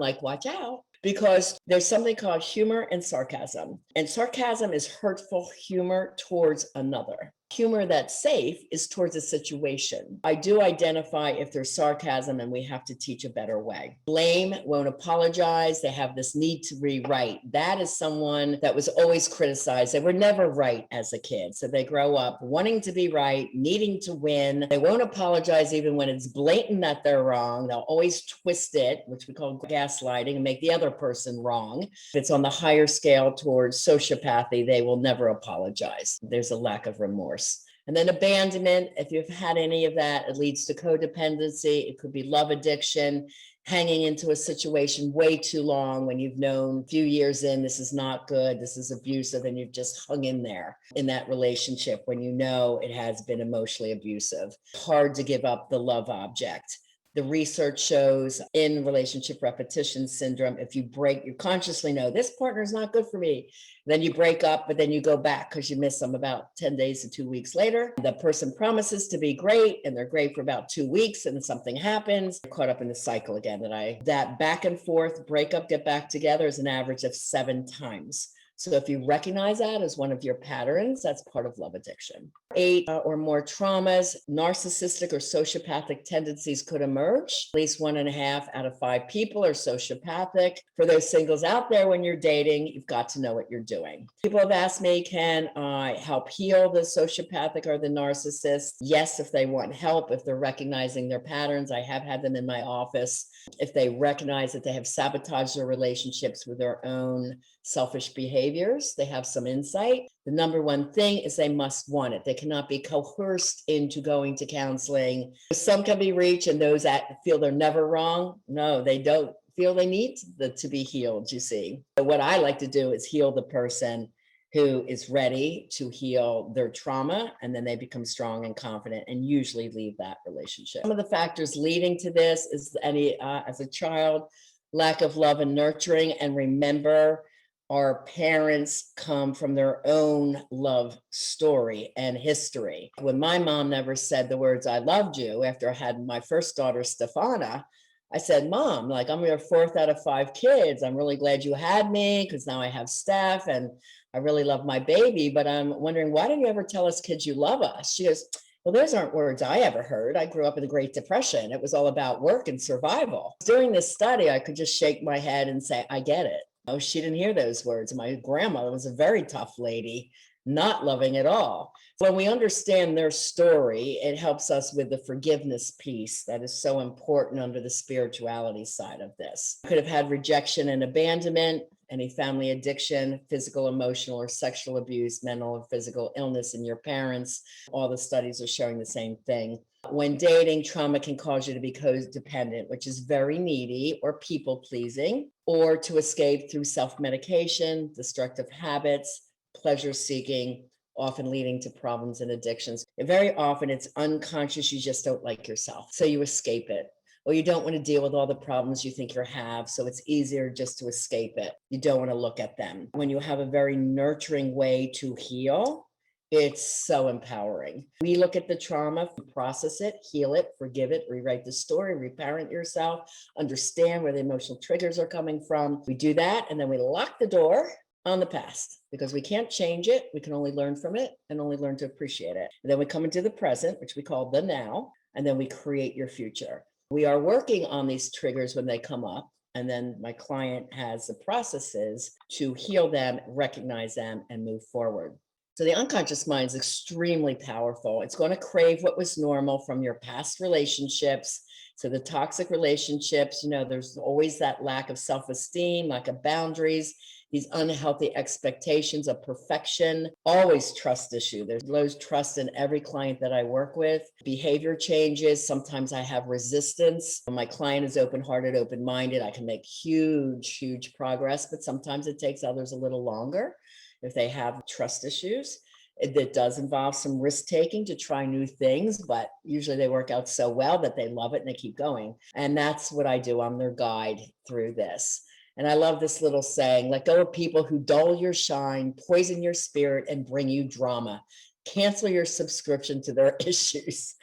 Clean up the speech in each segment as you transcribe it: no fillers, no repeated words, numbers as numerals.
like, watch out. Because there's something called humor and sarcasm. And sarcasm is hurtful humor towards another. Humor that's safe is towards a situation. I do identify if there's sarcasm and we have to teach a better way. Blame, won't apologize. They have this need to rewrite. That is someone that was always criticized. They were never right as a kid. So they grow up wanting to be right, needing to win. They won't apologize even when it's blatant that they're wrong. They'll always twist it, which we call gaslighting, and make the other person wrong. If it's on the higher scale towards sociopathy, they will never apologize. There's a lack of remorse. And then abandonment, if you've had any of that, it leads to codependency. It could be love addiction, hanging into a situation way too long when you've known a few years in, this is not good, this is abusive, and you've just hung in there in that relationship when you know it has been emotionally abusive. Hard to give up the love object. The research shows in relationship repetition syndrome, if you break, you consciously know this partner is not good for me. Then you break up, but then you go back because you miss them about 10 days to 2 weeks later. The person promises to be great and they're great for about 2 weeks and then something happens. You're caught up in the cycle again. That back and forth, break up, get back together is an average of 7 times. So if you recognize that as one of your patterns, that's part of love addiction. 8 or more traumas, narcissistic or sociopathic tendencies could emerge. At least 1.5 out of 5 people are sociopathic. For those singles out there, when you're dating, you've got to know what you're doing. People have asked me, can I help heal the sociopathic or the narcissist? Yes, if they want help, if they're recognizing their patterns. I have had them in my office. If they recognize that they have sabotaged their relationships with their own selfish behaviors, they have some insight. The number one thing is they must want it. They cannot be coerced into going to counseling. Some can be reached, and those that feel they're never wrong, no, they don't feel they need to be healed, you see. But what I like to do is heal the person who is ready to heal their trauma, and then they become strong and confident and usually leave that relationship. Some of the factors leading to this is as a child, lack of love and nurturing. And remember, our parents come from their own love story and history. When my mom never said the words, I loved you, after I had my first daughter, Stefana, I said, Mom, like, I'm your 4th out of 5 kids. I'm really glad you had me because now I have Steph and I really love my baby, but I'm wondering, why didn't you ever tell us kids you love us? She goes, well, those aren't words I ever heard. I grew up in the Great Depression. It was all about work and survival. During this study, I could just shake my head and say, I get it. Oh, she didn't hear those words. My grandmother was a very tough lady, not loving at all. When we understand their story, it helps us with the forgiveness piece that is so important under the spirituality side of this. Could have had rejection and abandonment, any family addiction, physical, emotional, or sexual abuse, mental or physical illness in your parents. All the studies are showing the same thing. When dating, trauma can cause you to be codependent, which is very needy or people-pleasing, or to escape through self-medication, destructive habits, pleasure-seeking, often leading to problems and addictions. And very often it's unconscious, you just don't like yourself, so you escape it. Or you don't want to deal with all the problems you think you have, so it's easier just to escape it. You don't want to look at them. When you have a very nurturing way to heal, it's so empowering. We look at the trauma, process it, heal it, forgive it, rewrite the story, reparent yourself, understand where the emotional triggers are coming from. We do that, and then we lock the door on the past because we can't change it. We can only learn from it and only learn to appreciate it. And then we come into the present, which we call the now, and then we create your future. We are working on these triggers when they come up, and then my client has the processes to heal them, recognize them, and move forward. So the unconscious mind is extremely powerful. It's going to crave what was normal from your past relationships. So the toxic relationships, there's always that lack of self-esteem, lack of boundaries, these unhealthy expectations of perfection, always trust issue. There's low trust in every client that I work with. Behavior changes. Sometimes I have resistance. When my client is open-hearted, open-minded, I can make huge, huge progress, but sometimes it takes others a little longer if they have trust issues. It does involve some risk taking to try new things, but usually they work out so well that they love it and they keep going. And that's what I do. I'm their guide through this. And I love this little saying, let go of people who dull your shine, poison your spirit, and bring you drama. Cancel your subscription to their issues.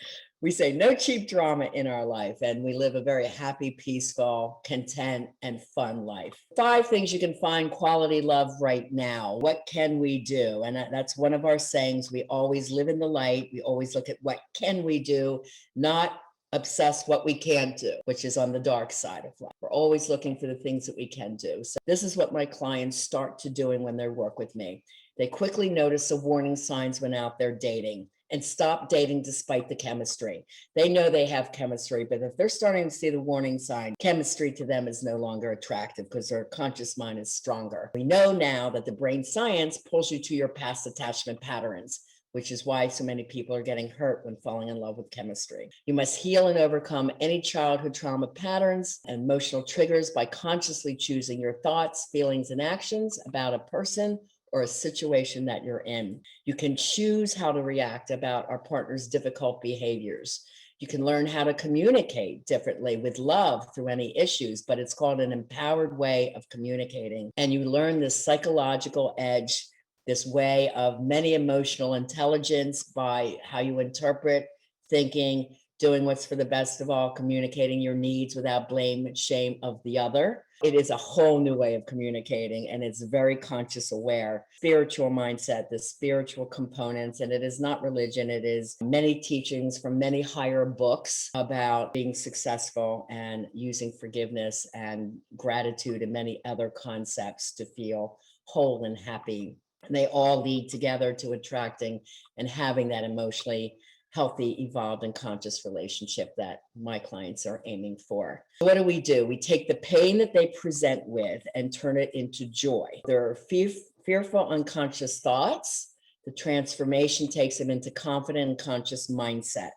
We say no cheap drama in our life, and we live a very happy, peaceful, content, and fun life. 5 things you can find quality love right now. What can we do? And that's one of our sayings. We always live in the light. We always look at what can we do, not obsess what we can't do, which is on the dark side of life. We're always looking for the things that we can do. So this is what my clients start to doing when they work with me. They quickly notice the warning signs when out there dating and stop dating despite the chemistry. They know they have chemistry, but if they're starting to see the warning sign, chemistry to them is no longer attractive because their conscious mind is stronger. We know now that the brain science pulls you to your past attachment patterns, which is why so many people are getting hurt when falling in love with chemistry. You must heal and overcome any childhood trauma patterns and emotional triggers by consciously choosing your thoughts, feelings, and actions about a person or a situation that you're in. You can choose how to react about our partner's difficult behaviors. You can learn how to communicate differently with love through any issues, but it's called an empowered way of communicating. And you learn this psychological edge, this way of many emotional intelligence by how you interpret, thinking, doing what's for the best of all, communicating your needs without blame and shame of the other. It is a whole new way of communicating, and it's very conscious aware, spiritual mindset, the spiritual components, and it is not religion. It is many teachings from many higher books about being successful and using forgiveness and gratitude and many other concepts to feel whole and happy. And they all lead together to attracting and having that emotionally healthy, evolved, and conscious relationship that my clients are aiming for. What do? We take the pain that they present with and turn it into joy. There are fearful, unconscious thoughts. The transformation takes them into confident and conscious mindset.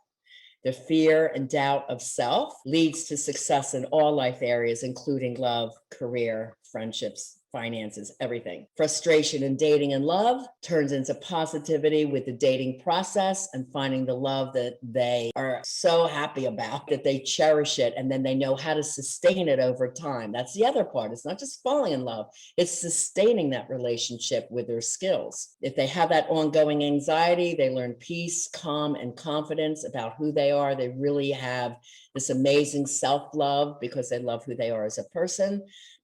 The fear and doubt of self leads to success in all life areas, including love, career, friendships, finances, everything. Frustration in dating and love turns into positivity with the dating process and finding the love that they are so happy about, that they cherish it, and then they know how to sustain it over time. That's the other part. It's not just falling in love, it's sustaining that relationship with their skills. If they have that ongoing anxiety, they learn peace, calm, and confidence about who they are. They really have this amazing self-love because they love who they are as a person.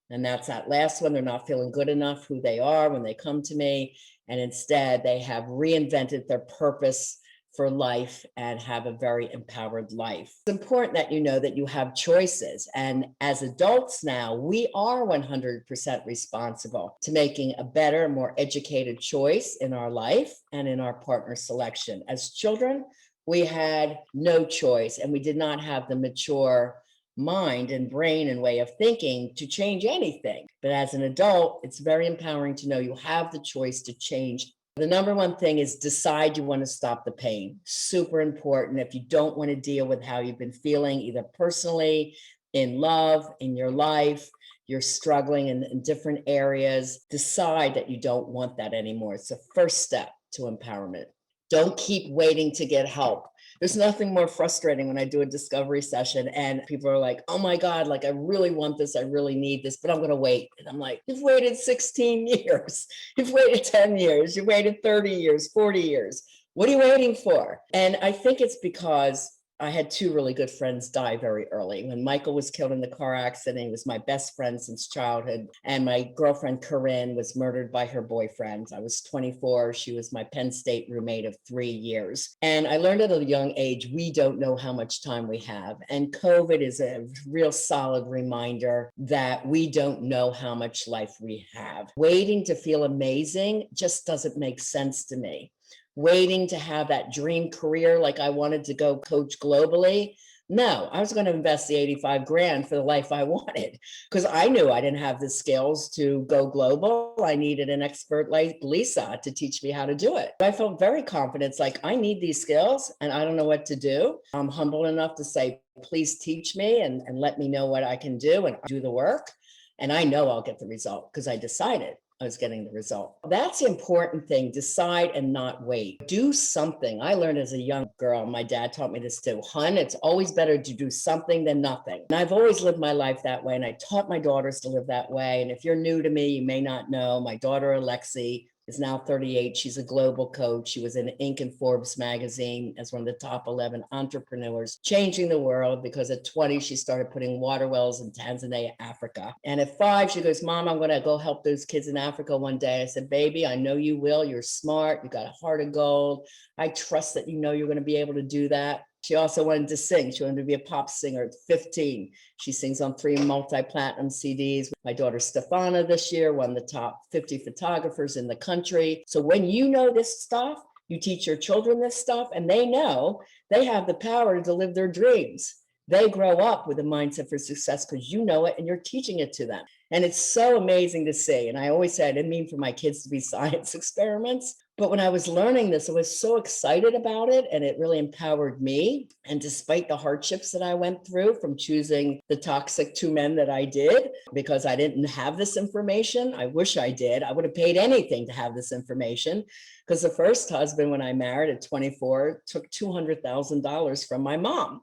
And that's that last one. They're not feeling good enough who they are when they come to me. And instead, they have reinvented their purpose for life and have a very empowered life. It's important that you know that you have choices. And as adults now, we are 100% responsible to making a better, more educated choice in our life and in our partner selection. As children, we had no choice, and we did not have the mature mind and brain and way of thinking to change anything. But as an adult, it's very empowering to know you have the choice to change. The number one thing is decide you want to stop the pain. Super important. If you don't want to deal with how you've been feeling, either personally, in love, in your life, you're struggling in different areas, decide that you don't want that anymore. It's the first step to empowerment. Don't keep waiting to get help. There's nothing more frustrating when I do a discovery session and people are like, oh my God, like I really want this, I really need this, but I'm going to wait. And I'm like, you've waited 16 years, you've waited 10 years, you waited 30 years, 40 years. What are you waiting for? And I think it's because I had 2 really good friends die very early. When Michael was killed in the car accident, he was my best friend since childhood. And my girlfriend, Corinne, was murdered by her boyfriend. I was 24. She was my Penn State roommate of 3 years. And I learned at a young age, we don't know how much time we have. And COVID is a real solid reminder that we don't know how much life we have. Waiting to feel amazing just doesn't make sense to me. Waiting to have that dream career like I wanted to go coach globally. No, I was going to invest the 85 grand for the life I wanted because I knew I didn't have the skills to go global. I needed an expert like Lisa to teach me how to do it. I felt very confident. It's like, I need these skills and I don't know what to do. I'm humble enough to say, please teach me and let me know what I can do and do the work. And I know I'll get the result because I decided I was getting the result. That's the important thing. Decide and not wait. Do something. I learned as a young girl, my dad taught me this too. Hun, it's always better to do something than nothing. And I've always lived my life that way. And I taught my daughters to live that way. And if you're new to me, you may not know, my daughter, Alexi, is now 38. She's a global coach. She was in Inc. and Forbes magazine as one of the top 11 entrepreneurs, changing the world, because at 20, she started putting water wells in Tanzania, Africa. And at 5, she goes, Mom, I'm going to go help those kids in Africa one day. I said, baby, I know you will. You're smart. You got a heart of gold. I trust that you know you're going to be able to do that. She also wanted to sing. She wanted to be a pop singer at 15. She sings on 3 multi-platinum CDs. My daughter Stefana this year won the top 50 photographers in the country. So when you know this stuff, you teach your children this stuff, and they know they have the power to live their dreams. They grow up with a mindset for success because you know it and you're teaching it to them. And it's so amazing to see. And I always say I didn't mean for my kids to be science experiments, but when I was learning this, I was so excited about it, and it really empowered me. And despite the hardships that I went through from choosing the toxic 2 men that I did, because I didn't have this information, I wish I did. I would have paid anything to have this information, because the first husband, when I married at 24, took $200,000 from my mom.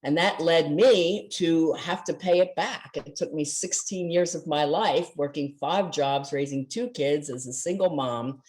And that led me to have to pay it back. It took me 16 years of my life working 5 jobs, raising 2 kids as a single mom,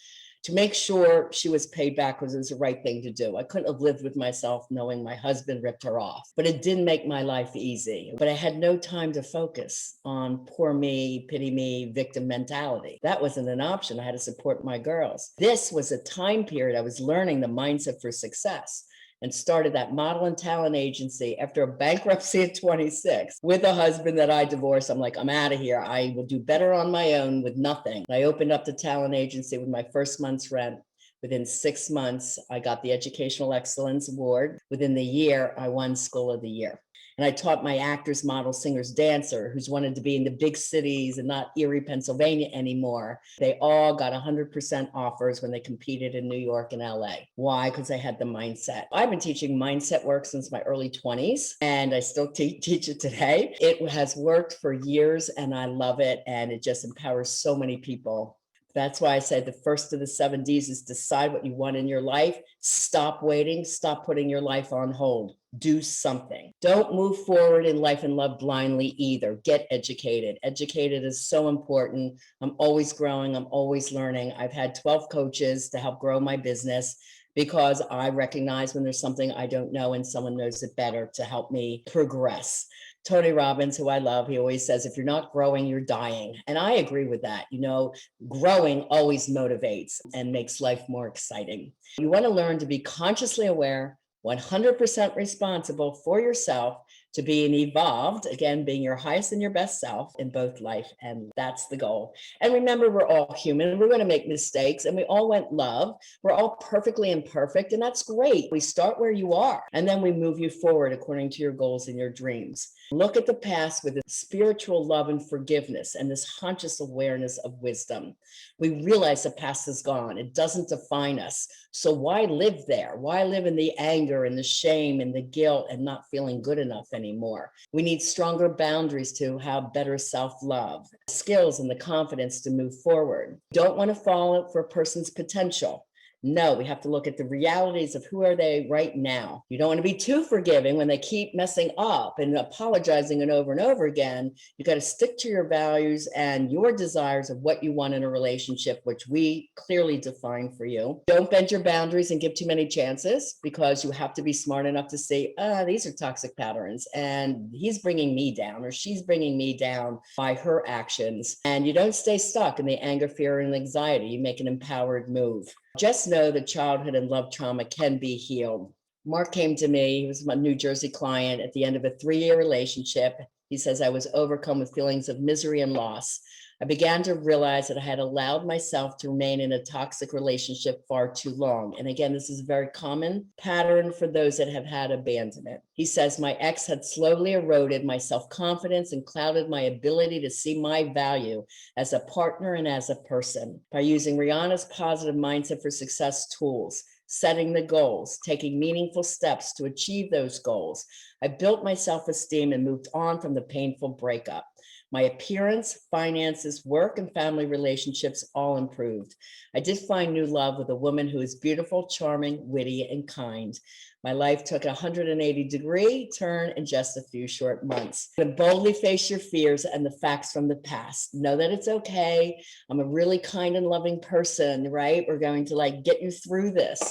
to make sure she was paid back, because it was the right thing to do. I couldn't have lived with myself knowing my husband ripped her off, but it didn't make my life easy. But I had no time to focus on poor me, pity me, victim mentality. That wasn't an option. I had to support my girls. This was a time period I was learning the mindset for success, and started that model and talent agency after a bankruptcy at 26 with a husband that I divorced. I'm like, I'm out of here. I will do better on my own with nothing. I opened up the talent agency with my first month's rent. Within 6 months, I got the Educational Excellence Award. Within the year, I won School of the Year. And I taught my actors, models, singers, dancer who's wanted to be in the big cities and not Erie, Pennsylvania anymore. They all got 100% offers when they competed in New York and LA. Why? Because they had the mindset. I've been teaching mindset work since my early 20s, and I still teach it today. It has worked for years, and I love it. And it just empowers so many people. That's why I say the first of the 7 Ds is decide what you want in your life. Stop waiting. Stop putting your life on hold. Do something. Don't move forward in life and love blindly either. Get educated. Educated is so important. I'm always growing. I'm always learning. I've had 12 coaches to help grow my business, because I recognize when there's something I don't know and someone knows it better to help me progress. Tony Robbins, who I love, he always says, if you're not growing, you're dying. And I agree with that. You know, growing always motivates and makes life more exciting. You want to learn to be consciously aware, 100% responsible for yourself, to being evolved, again, being your highest and your best self in both life. And that's the goal. And remember, we're all human. We're going to make mistakes, and we all want love. We're all perfectly imperfect, and that's great. We start where you are, and then we move you forward according to your goals and your dreams. Look at the past with a spiritual love and forgiveness and this conscious awareness of wisdom. We realize the past is gone. It doesn't define us. So why live there? Why live in the anger and the shame and the guilt and not feeling good enough anymore? We need stronger boundaries to have better self-love, skills, and the confidence to move forward. Don't want to fall for a person's potential. No, we have to look at the realities of who are they right now. You don't want to be too forgiving when they keep messing up and apologizing and over again. You got to stick to your values and your desires of what you want in a relationship, which we clearly define for you. Don't bend your boundaries and give too many chances, because you have to be smart enough to say, these are toxic patterns and he's bringing me down or she's bringing me down by her actions. And you don't stay stuck in the anger, fear, and anxiety. You make an empowered move. Just know that childhood and love trauma can be healed. Mark came to me, he was my New Jersey client, at the end of a 3-year relationship. He says, I was overcome with feelings of misery and loss. I began to realize that I had allowed myself to remain in a toxic relationship far too long. And again, this is a very common pattern for those that have had abandonment. He says, my ex had slowly eroded my self-confidence and clouded my ability to see my value as a partner and as a person. By using Riana's positive mindset for success tools, setting the goals, taking meaningful steps to achieve those goals, I built my self-esteem and moved on from the painful breakup. My appearance, finances, work, and family relationships all improved. I did find new love with a woman who is beautiful, charming, witty, and kind. My life took a 180-degree turn in just a few short months. To boldly face your fears and the facts from the past. Know that it's okay. I'm a really kind and loving person, right? We're going to get you through this.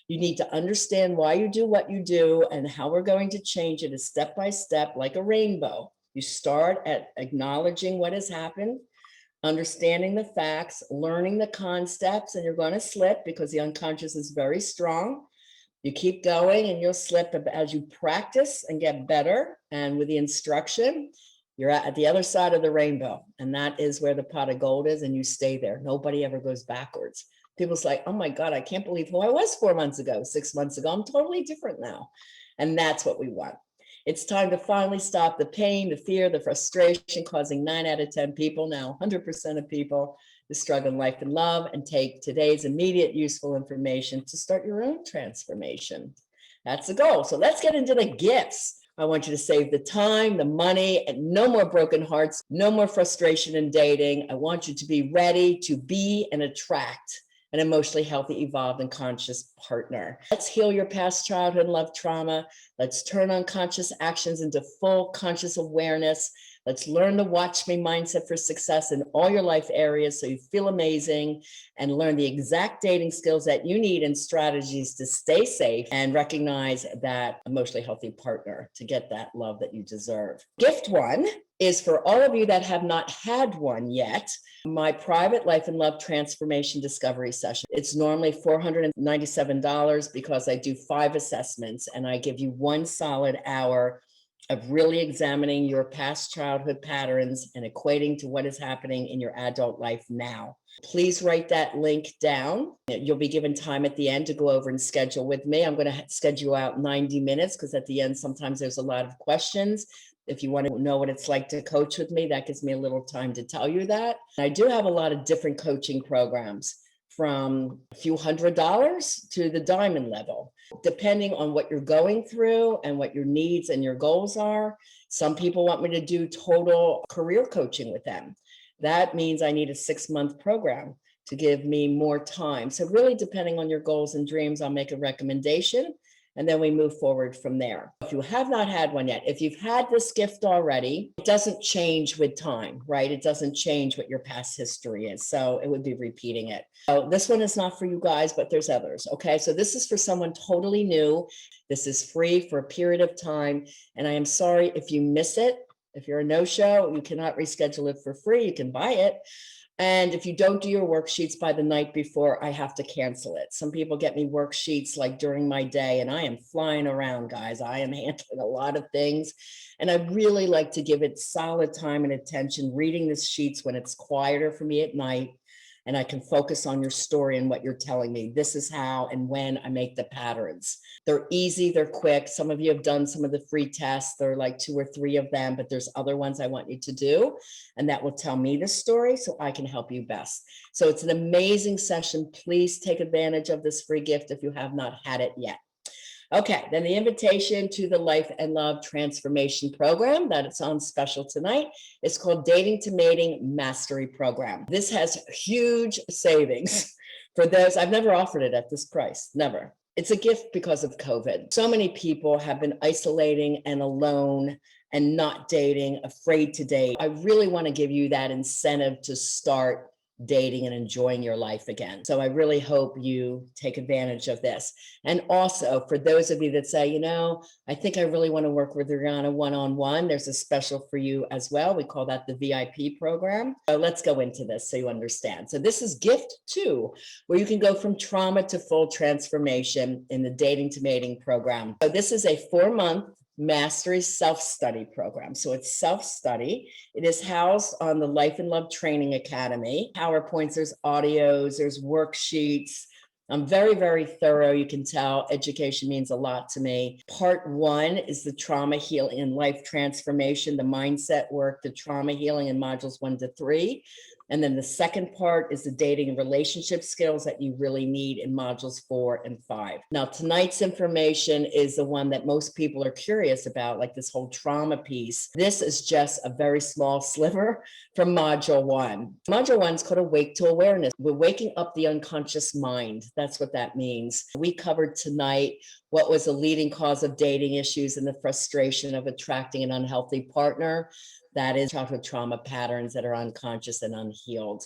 You need to understand why you do what you do, and how we're going to change it is step by step, like a rainbow. You start at acknowledging what has happened, understanding the facts, learning the concepts, and you're going to slip because the unconscious is very strong. You keep going and you'll slip as you practice and get better. And with the instruction, you're at the other side of the rainbow. And that is where the pot of gold is, and you stay there. Nobody ever goes backwards. People's like, oh my God, I can't believe who I was 4 months ago, 6 months ago. I'm totally different now. And that's what we want. It's time to finally stop the pain, the fear, the frustration causing 9 out of 10 people, now 100% of people, to struggle in life and love, and take today's immediate useful information to start your own transformation. That's the goal. So let's get into the gifts. I want you to save the time, the money, and no more broken hearts, no more frustration in dating. I want you to be ready to be and attract an emotionally healthy, evolved, and conscious partner. Let's heal your past childhood love trauma. Let's turn unconscious actions into full conscious awareness. Let's learn the watch me mindset for success in all your life areas so you feel amazing, and learn the exact dating skills that you need and strategies to stay safe and recognize that emotionally healthy partner to get that love that you deserve. Gift 1 is for all of you that have not had one yet, my private life and love transformation discovery session. It's normally $497 because I do 5 assessments and I give you 1 solid hour of really examining your past childhood patterns and equating to what is happening in your adult life now. Please write that link down. You'll be given time at the end to go over and schedule with me. I'm going to schedule out 90 minutes because at the end, sometimes there's a lot of questions. If you want to know what it's like to coach with me, that gives me a little time to tell you that. I do have a lot of different coaching programs, from a few $100s to the diamond level, depending on what you're going through and what your needs and your goals are. Some people want me to do total career coaching with them. That means I need a 6-month program to give me more time. So really, depending on your goals and dreams, I'll make a recommendation, and then we move forward from there. If you have not had one yet, if you've had this gift already, it doesn't change with time, right? It doesn't change what your past history is. So it would be repeating it. So this one is not for you guys, but there's others. Okay. So this is for someone totally new. This is free for a period of time. And I am sorry if you miss it. If you're a no-show, you cannot reschedule it for free. You can buy it. And if you don't do your worksheets by the night before, I have to cancel it. Some people get me worksheets like during my day, and I am flying around, guys. I am handling a lot of things. And I really like to give it solid time and attention, reading the sheets when it's quieter for me at night. And I can focus on your story and what you're telling me. This is how and when I make the patterns. They're easy, they're quick. Some of you have done some of the free tests. There are like 2 or 3 of them, but there's other ones I want you to do. And that will tell me the story so I can help you best. So it's an amazing session. Please take advantage of this free gift if you have not had it yet. Okay, then the invitation to the Life and Love Transformation Program that it's on special tonight is called Dating to Mating Mastery Program. This has huge savings for those. I've never offered it at this price, never. It's a gift because of COVID. So many people have been isolating and alone and not dating, afraid to date. I really want to give you that incentive to start dating and enjoying your life again. So I really hope you take advantage of this. And also for those of you that say, I think I really want to work with Riana one-on-one, there's a special for you as well. We call that the VIP program. So let's go into this so you understand. So this is gift 2, where you can go from trauma to full transformation in the Dating to Mating program. So this is a 4-month mastery self-study program. So it's self-study. It is housed on the Life and Love Training Academy. PowerPoints, there's audios, there's worksheets. I'm very, very thorough. You can tell education means a lot to me. Part 1 is the trauma healing and life transformation, the mindset work, the trauma healing in modules 1 to 3. And then the second part is the dating and relationship skills that you really need in modules 4 and 5. Now, tonight's information is the one that most people are curious about, like this whole trauma piece. This is just a very small sliver from module 1. Module 1 is called Awake to Awareness. We're waking up the unconscious mind. That's what that means. We covered tonight what was a leading cause of dating issues and the frustration of attracting an unhealthy partner. That is childhood trauma patterns that are unconscious and unhealed.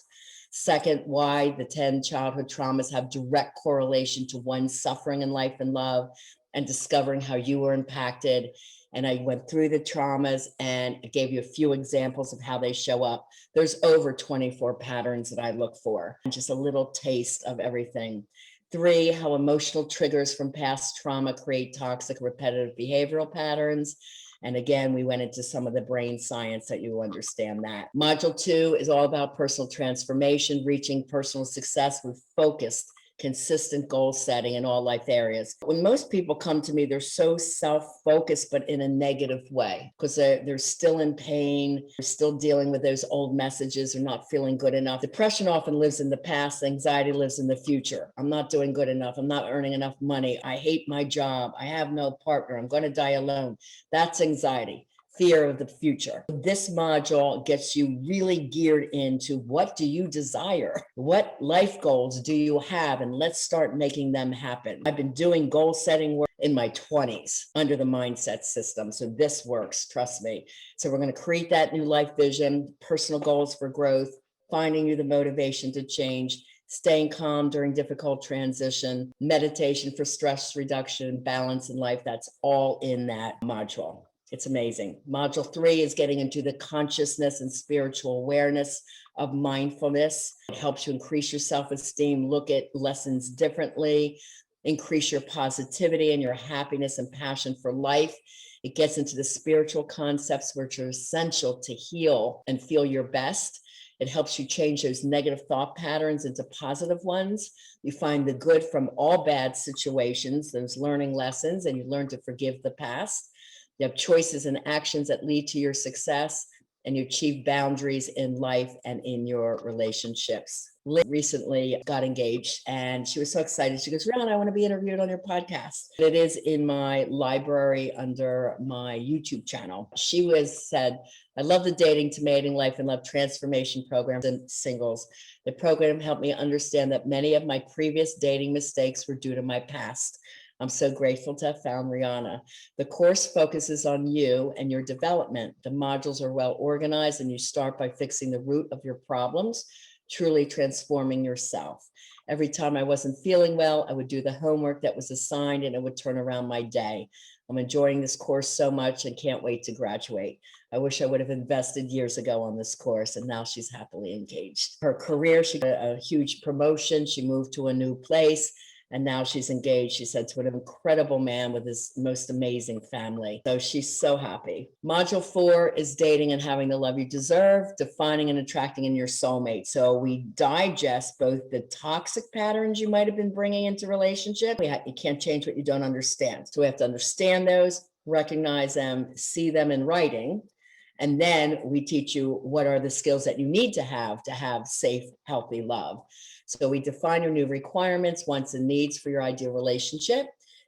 Second, why the 10 childhood traumas have direct correlation to one's suffering in life and love, and discovering how you were impacted. And I went through the traumas and I gave you a few examples of how they show up. There's over 24 patterns that I look for, and just a little taste of everything. 3, how emotional triggers from past trauma create toxic repetitive behavioral patterns. And again, we went into some of the brain science that you understand that. Module 2 is all about personal transformation, reaching personal success with focused, consistent goal setting in all life areas. When most people come to me, they're so self-focused, but in a negative way, because they're still in pain, they're still dealing with those old messages, they're not feeling good enough. Depression often lives in the past, anxiety lives in the future. I'm not doing good enough, I'm not earning enough money, I hate my job, I have no partner, I'm going to die alone. That's anxiety. Fear of the future. This module gets you really geared into what do you desire? What life goals do you have? And let's start making them happen. I've been doing goal setting work in my 20s under the mindset system. So this works, trust me. So we're going to create that new life vision, personal goals for growth, finding you the motivation to change, staying calm during difficult transition, meditation for stress reduction, balance in life. That's all in that module. It's amazing. Module 3 is getting into the consciousness and spiritual awareness of mindfulness. It helps you increase your self-esteem, look at lessons differently, increase your positivity and your happiness and passion for life. It gets into the spiritual concepts which are essential to heal and feel your best. It helps you change those negative thought patterns into positive ones. You find the good from all bad situations, those learning lessons, and you learn to forgive the past. You have choices and actions that lead to your success, and you achieve boundaries in life and in your relationships. Liz recently got engaged and she was so excited. She goes, Riana, I want to be interviewed on your podcast. It is in my library under my YouTube channel. She said, I love the Dating to Mating Life and Love Transformation program and singles. The program helped me understand that many of my previous dating mistakes were due to my past. I'm so grateful to have found Riana. The course focuses on you and your development. The modules are well organized and you start by fixing the root of your problems, truly transforming yourself. Every time I wasn't feeling well, I would do the homework that was assigned and it would turn around my day. I'm enjoying this course so much and can't wait to graduate. I wish I would have invested years ago on this course, and now she's happily engaged. Her career, she got a huge promotion. She moved to a new place. And now she's engaged, she said, to an incredible man with his most amazing family. So she's so happy. Module 4 is dating and having the love you deserve, defining and attracting in your soulmate. So we digest both the toxic patterns you might have been bringing into relationship. You can't change what you don't understand. So we have to understand those, recognize them, see them in writing. And then we teach you what are the skills that you need to have safe, healthy love. So we define your new requirements, wants, and needs for your ideal relationship.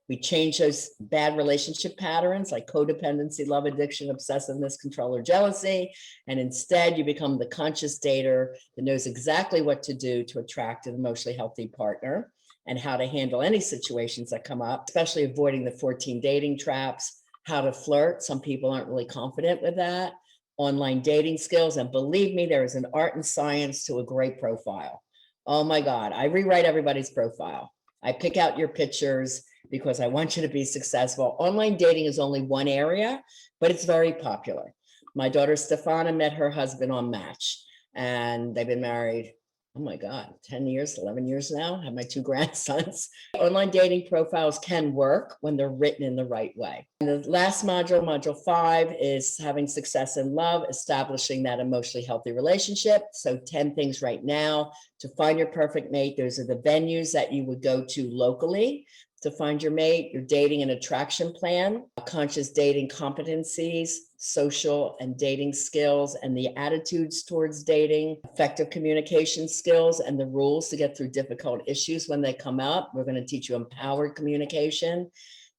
We change those bad relationship patterns like codependency, love addiction, obsessiveness, control, or jealousy. And instead, you become the conscious dater that knows exactly what to do to attract an emotionally healthy partner and how to handle any situations that come up, especially avoiding the 14 dating traps, how to flirt. Some people aren't really confident with that. Online dating skills. And believe me, there is an art and science to a great profile. Oh my God, I rewrite everybody's profile. I pick out your pictures because I want you to be successful. Online dating is only one area, but it's very popular. My daughter Stefana met her husband on Match, and they've been married, oh my God, 10 years, 11 years now. I have my 2 grandsons. Online dating profiles can work when they're written in the right way. And the last module, module 5, is having success in love, establishing that emotionally healthy relationship. So 10 things right now to find your perfect mate. Those are the venues that you would go to locally. to find your mate, your dating and attraction plan, conscious dating competencies, social and dating skills, and the attitudes towards dating, effective communication skills, and the rules to get through difficult issues when they come up. We're going to teach you empowered communication.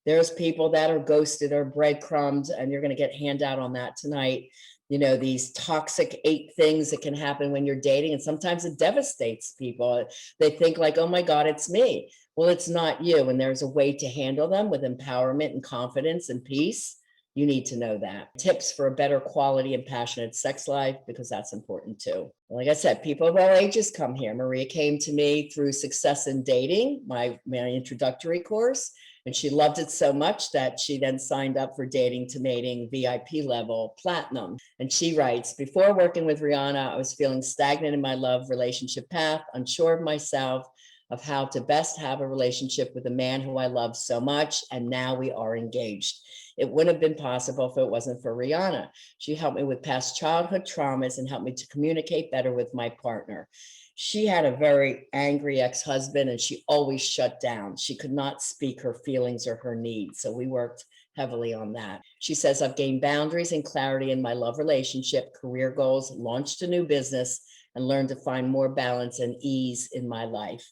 There's people that are ghosted or breadcrumbs, and you're going to get handout on that tonight. You know, these toxic 8 things that can happen when you're dating, and sometimes it devastates people. They think like, oh my God, it's me. Well, it's not you. And there's a way to handle them with empowerment and confidence and peace. You need to know that. Tips for a better quality and passionate sex life, because that's important too. Like I said, people of all ages come here. Maria came to me through Success in Dating, my introductory course. And she loved it so much that she then signed up for Dating to Mating VIP level platinum. And she writes, before working with Riana, I was feeling stagnant in my love relationship path, unsure of myself, of how to best have a relationship with a man who I love so much. And now we are engaged. It wouldn't have been possible if it wasn't for Riana. She helped me with past childhood traumas and helped me to communicate better with my partner. She had a very angry ex-husband and she always shut down. She could not speak her feelings or her needs. So we worked heavily on that. She says, I've gained boundaries and clarity in my love relationship, career goals, launched a new business, and learned to find more balance and ease in my life.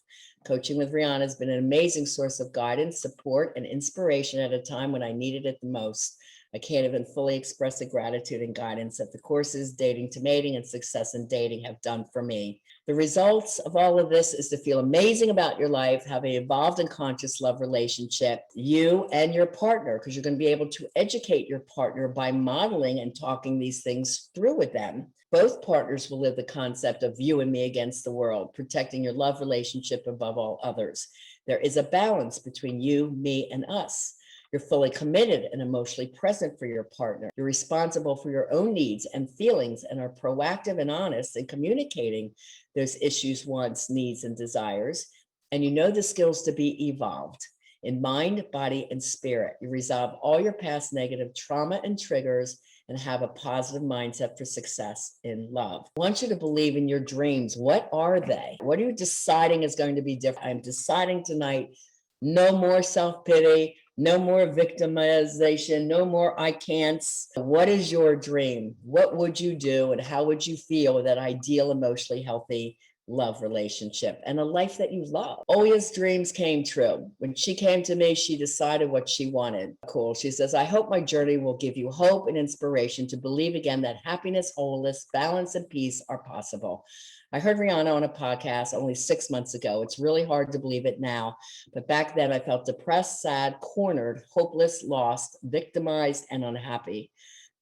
Coaching with Riana has been an amazing source of guidance, support, and inspiration at a time when I needed it the most. I can't even fully express the gratitude and guidance that the courses Dating to Mating and Success in Dating have done for me. The results of all of this is to feel amazing about your life, have an evolved and conscious love relationship, you and your partner, because you're going to be able to educate your partner by modeling and talking these things through with them. Both partners will live the concept of you and me against the world, protecting your love relationship above all others. There is a balance between you, me, and us. You're fully committed and emotionally present for your partner. You're responsible for your own needs and feelings and are proactive and honest in communicating those issues, wants, needs, and desires. And you know the skills to be evolved in mind, body, and spirit. You resolve all your past negative trauma and triggers and have a positive mindset for success in love. I want you to believe in your dreams. What are they? What are you deciding is going to be different? I'm deciding tonight, no more self-pity, no more victimization, no more I can'ts. What is your dream? What would you do and how would you feel with that ideal, emotionally healthy love relationship and a life that you love? Olia's dreams came true. When she came to me, she decided what she wanted. Cool. She says, I hope my journey will give you hope and inspiration to believe again that happiness, wholeness, balance, and peace are possible. I heard Riana on a podcast only 6 months ago. It's really hard to believe it now. But back then I felt depressed, sad, cornered, hopeless, lost, victimized, and unhappy.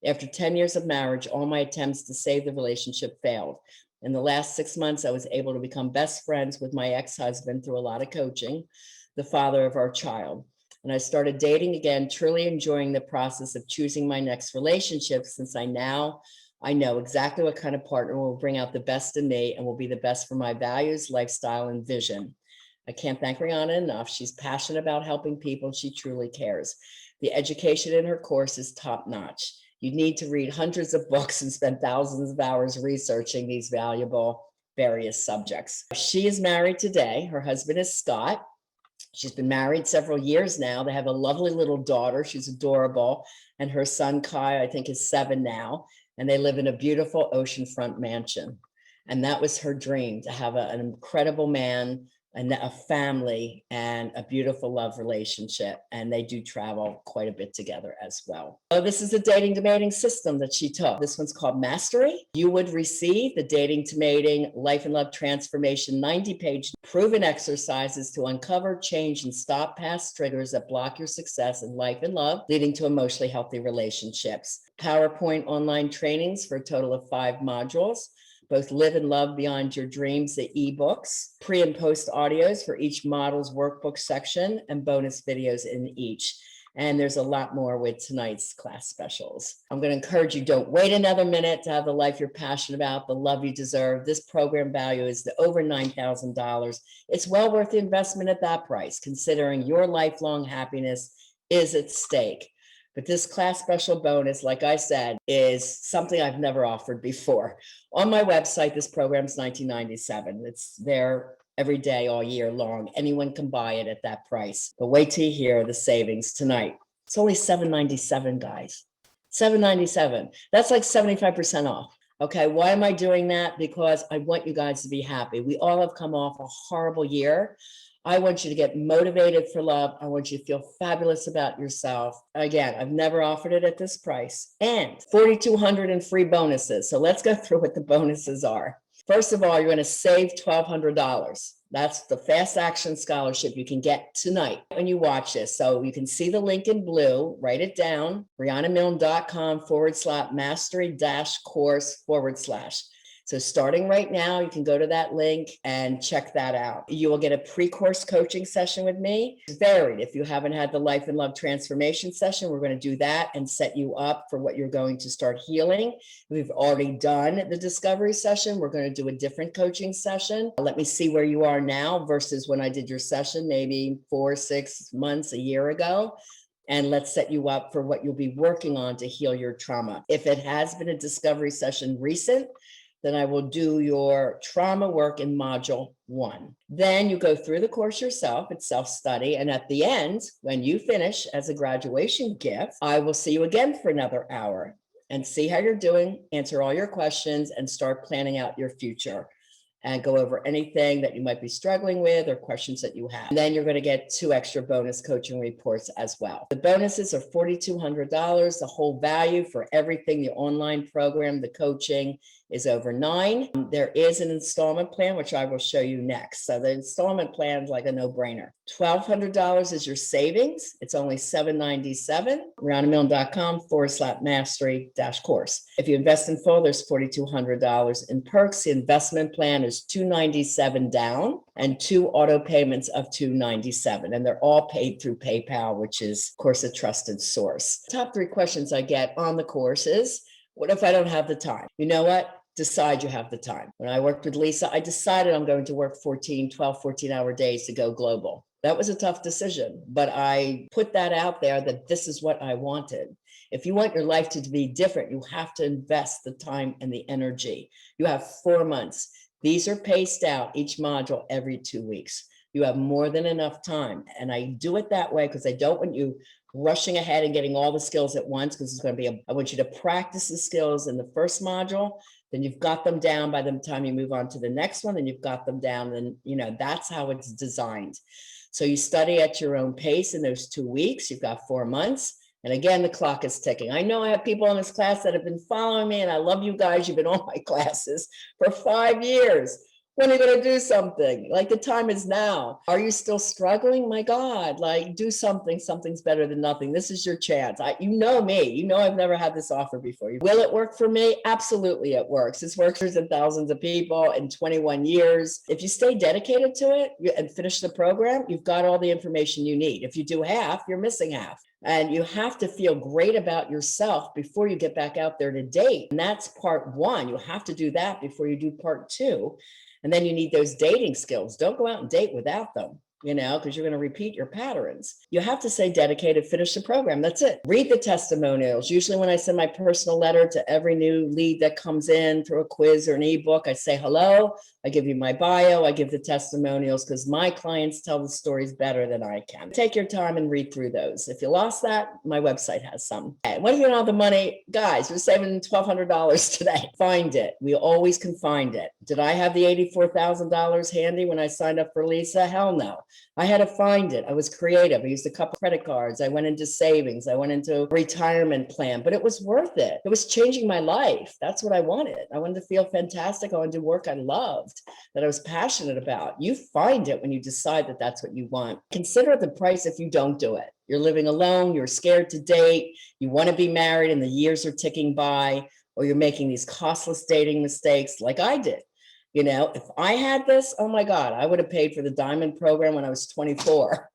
After 10 years of marriage, all my attempts to save the relationship failed. In the last 6 months, I was able to become best friends with my ex-husband through a lot of coaching, the father of our child. And I started dating again, truly enjoying the process of choosing my next relationship, since I know exactly what kind of partner will bring out the best in me and will be the best for my values, lifestyle, and vision. I can't thank Riana enough. She's passionate about helping people. She truly cares. The education in her course is top notch. You need to read hundreds of books and spend thousands of hours researching these valuable various subjects. She is married today. Her husband is Scott. She's been married several years now. They have a lovely little daughter. She's adorable. And her son, Kai, I think is 7 now. And they live in a beautiful oceanfront mansion. And that was her dream, to have an incredible man and a family and a beautiful love relationship. And they do travel quite a bit together as well. So this is the dating to mating system that she took. This one's called Mastery. You would receive the Dating to Mating Life and Love Transformation 90-page proven exercises to uncover, change, and stop past triggers that block your success in life and love, leading to emotionally healthy relationships. PowerPoint online trainings for a total of 5 modules. Both Live and Love Beyond Your Dreams, the ebooks, pre and post audios for each model's workbook section, and bonus videos in each. And there's a lot more with tonight's class specials. I'm going to encourage you, don't wait another minute to have the life you're passionate about, the love you deserve. This program value is over $9,000. It's well worth the investment at that price, considering your lifelong happiness is at stake. But this class special bonus, like I said, is something I've never offered before. On my website, this program is $19.97. It's there every day, all year long. Anyone can buy it at that price. But wait till you hear the savings tonight. It's only $7.97, guys. $7.97. That's like 75% off. Okay, why am I doing that? Because I want you guys to be happy. We all have come off a horrible year. I want you to get motivated for love. I want you to feel fabulous about yourself. Again, I've never offered it at this price. And 4,200 in free bonuses. So let's go through what the bonuses are. First of all, you're going to save $1,200. That's the fast action scholarship you can get tonight when you watch this. So you can see the link in blue, write it down, rianamilne.com/mastery-course/. So starting right now, you can go to that link and check that out. You will get a pre-course coaching session with me. It's varied. If you haven't had the Life and Love Transformation session, we're going to do that and set you up for what you're going to start healing. We've already done the discovery session. We're going to do a different coaching session. Let me see where you are now versus when I did your session, maybe 4, 6 months, a year ago. And let's set you up for what you'll be working on to heal your trauma. If it has been a discovery session recent, then I will do your trauma work in module 1. Then you go through the course yourself. It's self-study. And at the end, when you finish as a graduation gift, I will see you again for another hour and see how you're doing, answer all your questions, and start planning out your future and go over anything that you might be struggling with or questions that you have. And then you're going to get 2 extra bonus coaching reports as well. The bonuses are $4,200. The whole value for everything, the online program, the coaching, is over $9,000. There is an installment plan, which I will show you next. So the installment plan is like a no-brainer. $1,200 is your savings. It's only $797. rianamilne.com/mastery-course. If you invest in full, there's $4,200 in perks. The investment plan is $297 down and 2 auto payments of $297. And they're all paid through PayPal, which is, of course, a trusted source. Top 3 questions I get on the course is, what if I don't have the time? You know what? Decide you have the time. When I worked with Lisa, I decided I'm going to work 14-hour days to go global. That was a tough decision, but I put that out there that this is what I wanted. If you want your life to be different, you have to invest the time and the energy. You have 4 months. These are paced out, each module every 2 weeks. You have more than enough time. And I do it that way because I don't want you rushing ahead and getting all the skills at once, because it's going to be I want you to practice the skills in the first module, then you've got them down by the time you move on to the next one, then you've got them down, and that's how it's designed. So you study at your own pace in those 2 weeks. You've got 4 months. And again, the clock is ticking. I know I have people in this class that have been following me, and I love you guys. You've been on my classes for 5 years. When are you going to do something? Like, the time is now. Are you still struggling? My God, like, do something. Something's better than nothing. This is your chance. You know me. You know I've never had this offer before. Will it work for me? Absolutely it works. It's worked for thousands of people in 21 years. If you stay dedicated to it and finish the program, you've got all the information you need. If you do half, you're missing half. And you have to feel great about yourself before you get back out there to date. And that's part 1. You have to do that before you do part 2. And then you need those dating skills. Don't go out and date without them, because you're going to repeat your patterns. You have to stay dedicated, finish the program. That's it. Read the testimonials. Usually when I send my personal letter to every new lead that comes in through a quiz or an ebook, I say, hello, I give you my bio, I give the testimonials, because my clients tell the stories better than I can. Take your time and read through those. If you lost that, my website has some. And when you don't have the money, guys, you're saving $1,200 today. Find it. We always can find it. Did I have the $84,000 handy when I signed up for Lisa? Hell no. I had to find it. I was creative. I used a couple of credit cards. I went into savings. I went into a retirement plan, but it was worth it. It was changing my life. That's what I wanted. I wanted to feel fantastic. I wanted to do work I loved, that I was passionate about. You find it when you decide that that's what you want. Consider the price if you don't do it. You're living alone. You're scared to date. You want to be married and the years are ticking by, or you're making these costless dating mistakes like I did. If I had this, oh my God, I would have paid for the diamond program when I was 24.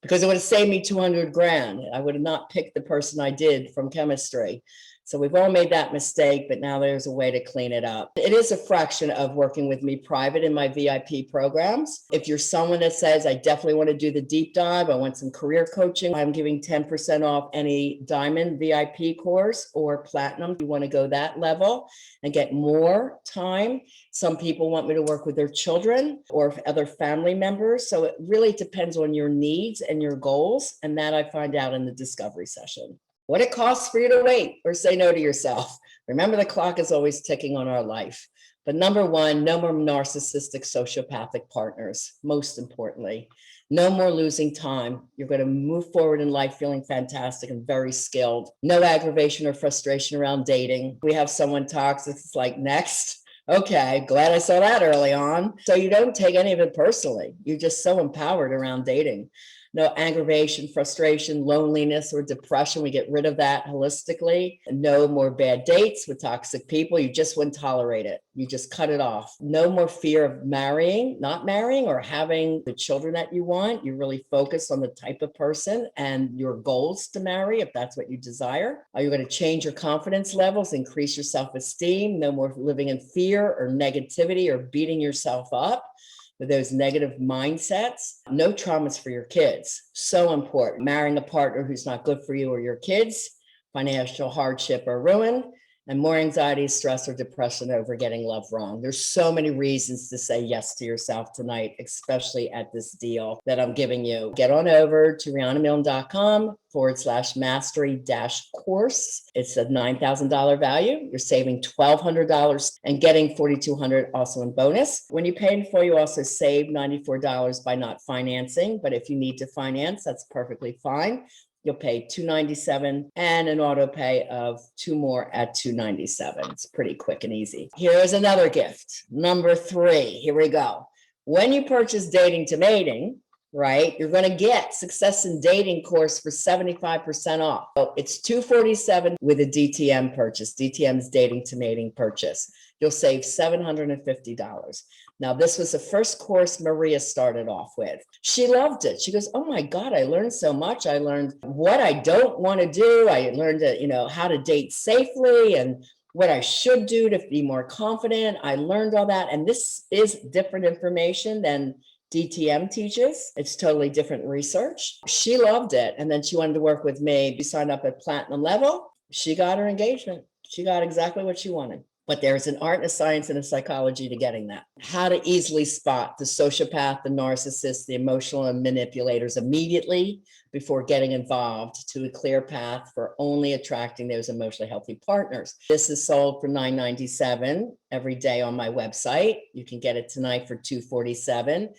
because it would have saved me 200 grand. I would have not picked the person I did from chemistry. So we've all made that mistake, but now there's a way to clean it up. It is a fraction of working with me private in my VIP programs. If you're someone that says, I definitely want to do the deep dive, I want some career coaching, I'm giving 10% off any diamond VIP course or platinum. You want to go that level and get more time. Some people want me to work with their children or other family members. So it really depends on your needs and your goals. And that I find out in the discovery session. What it costs for you to wait or say no to yourself. Remember, the clock is always ticking on our life. But number one, no more narcissistic sociopathic partners. Most importantly, no more losing time. You're going to move forward in life feeling fantastic and very skilled. No aggravation or frustration around dating. We have someone toxic, it's like, next. Okay, glad I saw that early on. So you don't take any of it personally. You're just so empowered around dating. No aggravation, frustration, loneliness, or depression. We get rid of that holistically. No more bad dates with toxic people. You just wouldn't tolerate it. You just cut it off. No more fear of not marrying, or having the children that you want. You really focus on the type of person and your goals to marry, if that's what you desire. Are you going to change your confidence levels, increase your self-esteem? No more living in fear or negativity or beating yourself up with those negative mindsets. No traumas for your kids. So important. Marrying a partner who's not good for you or your kids, financial hardship or ruin, and more anxiety, stress, or depression over getting love wrong. There's so many reasons to say yes to yourself tonight, especially at this deal that I'm giving you. Get on over to rianamilne.com/mastery-course. It's a $9,000 value. You're saving $1,200 and getting $4,200 also in bonus. When you pay in full, you also save $94 by not financing. But if you need to finance, that's perfectly fine. You'll pay $297 and an auto pay of two more at $297. It's pretty quick and easy. Here's another gift. Number 3. Here we go. When you purchase Dating to Mating, right, you're going to get Success in Dating course for 75% off. So it's $247 with a DTM purchase. DTM's Dating to Mating purchase. You'll save $750. Now, this was the first course Maria started off with. She loved it. She goes, oh my God, I learned so much. I learned what I don't want to do. I learned, how to date safely and what I should do to be more confident. I learned all that. And this is different information than DTM teaches. It's totally different research. She loved it. And then she wanted to work with me. She signed up at platinum level. She got her engagement. She got exactly what she wanted. But there's an art and a science and a psychology to getting that. How to easily spot the sociopath, the narcissist, the emotional and manipulators immediately before getting involved, to a clear path for only attracting those emotionally healthy partners. This is sold for $997 every day on my website. You can get it tonight for $247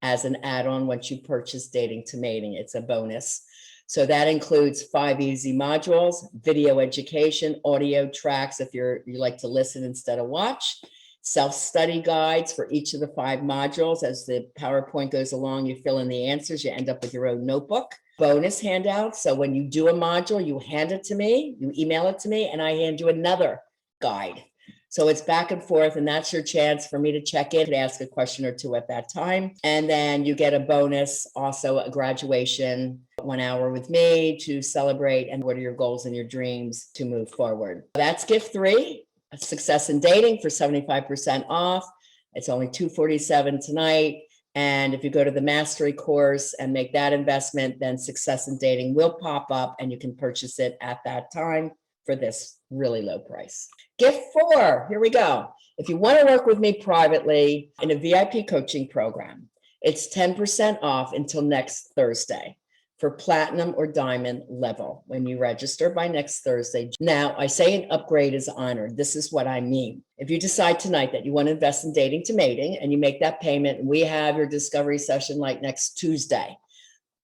as an add-on once you purchase Dating to Mating. It's a bonus. So that includes 5 easy modules, video education, audio tracks if you like to listen instead of watch, self-study guides for each of the 5 modules. As the PowerPoint goes along, you fill in the answers, you end up with your own notebook. Bonus handouts. So when you do a module, you hand it to me, you email it to me, and I hand you another guide. So it's back and forth, and that's your chance for me to check in and ask a question or two at that time. And then you get a bonus, also a graduation, 1 hour with me to celebrate and what are your goals and your dreams to move forward. That's gift 3, Success in Dating for 75% off. It's only $247 tonight. And if you go to the mastery course and make that investment, then Success in Dating will pop up and you can purchase it at that time for this really low price. Gift 4, here we go. If you want to work with me privately in a VIP coaching program, it's 10% off until next Thursday for platinum or diamond level when you register by next Thursday. Now, I say an upgrade is honored. This is what I mean. If you decide tonight that you want to invest in Dating to Mating and you make that payment, and we have your discovery session like next Tuesday,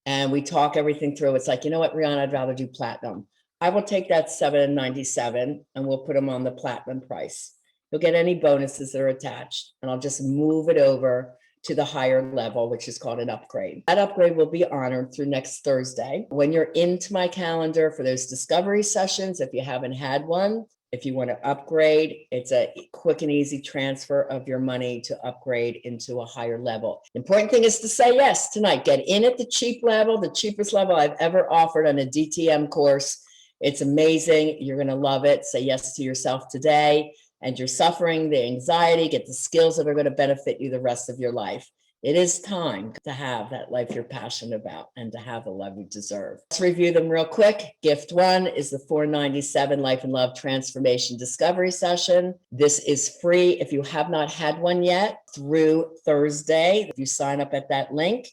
and we talk everything through, it's like, you know what, Riana, I'd rather do platinum. I will take that $797 and we'll put them on the platinum price. You'll get any bonuses that are attached, and I'll just move it over to the higher level, which is called an upgrade. That upgrade will be honored through next Thursday. When you're into my calendar for those discovery sessions, if you haven't had one, If you want to upgrade, it's a quick and easy transfer of your money to upgrade into a higher level. The important thing is to say yes tonight. Get in at the cheap level, the cheapest level I've ever offered on a DTM course. It's amazing. You're going to love it. Say yes to yourself today and your suffering, the anxiety, get the skills that are going to benefit you the rest of your life. It is time to have that life you're passionate about and to have the love you deserve. Let's review them real quick. Gift 1 is the $497 Life and Love Transformation Discovery Session. This is free if you have not had one yet through Thursday. If you sign up at that link,